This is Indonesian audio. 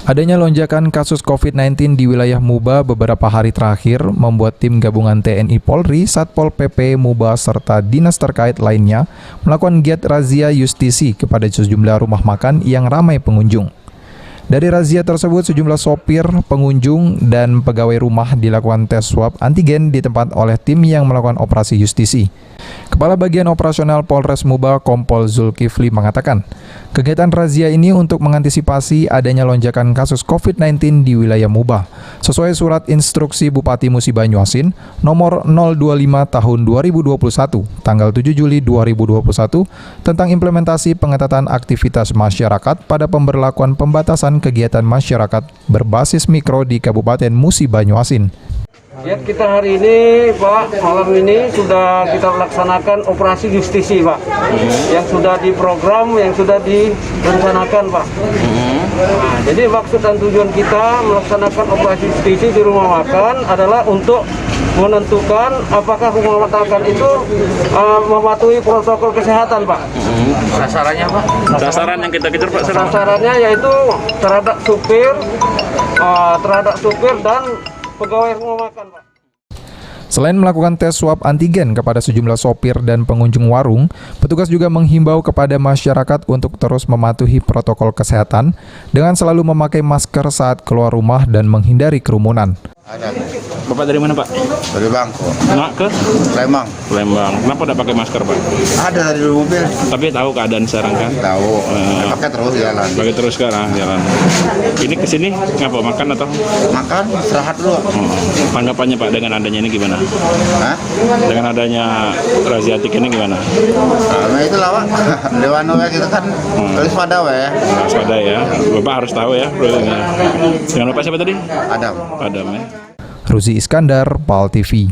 Adanya lonjakan kasus COVID-19 di wilayah Muba beberapa hari terakhir membuat tim gabungan TNI Polri, Satpol PP, Muba, serta dinas terkait lainnya melakukan giat razia justisi kepada sejumlah rumah makan yang ramai pengunjung. Dari razia tersebut, sejumlah sopir, pengunjung, dan pegawai rumah dilakukan tes swab antigen di tempat oleh tim yang melakukan operasi justisi. Kepala Bagian Operasional Polres Muba, Kompol Zulkifli mengatakan, kegiatan razia ini untuk mengantisipasi adanya lonjakan kasus COVID-19 di wilayah Muba, sesuai surat instruksi Bupati Musi Banyuasin nomor 025 tahun 2021, tanggal 7 Juli 2021, tentang implementasi pengetatan aktivitas masyarakat pada pemberlakuan pembatasan kegiatan masyarakat berbasis mikro di Kabupaten Musi Banyuasin. Ya, kita hari ini, Pak, malam ini sudah kita laksanakan operasi justisi, Pak, yang sudah diprogram, yang sudah direncanakan, Pak. Nah, jadi maksud dan tujuan kita melaksanakan operasi justisi di rumah makan adalah untuk menentukan apakah rumah makan itu mematuhi protokol kesehatan, Pak. Sasarannya, Pak? Sasaran yang kita kejar, Pak? Sasarannya yaitu terhadap supir dan pegawai rumah makan, Pak. Selain melakukan tes swab antigen kepada sejumlah sopir dan pengunjung warung, petugas juga menghimbau kepada masyarakat untuk terus mematuhi protokol kesehatan dengan selalu memakai masker saat keluar rumah dan menghindari kerumunan. Ada. Bapak dari mana, Pak? Dari Bangko. Nak ke? Lembang. Lembang. Kenapa tidak pakai masker, Pak? Ada dari mobil. Tapi tahu keadaan sekarang kan? Tahu. Pakai terus jalan. Pakai terus sekarang jalan. Ini kesini ngapa? Makan atau? Makan, istirahat dulu. Tanggapannya, Pak, dengan adanya ini gimana? Hah? Dengan adanya razia antigen ini gimana? Nah itu lah, Pak. Dewan ya kita kan terus pada ya. Waspada ya. Bapak harus tahu ya. Dengan Bapak siapa tadi? Adam. Adam ya. Ruzi Iskandar, PAL TV.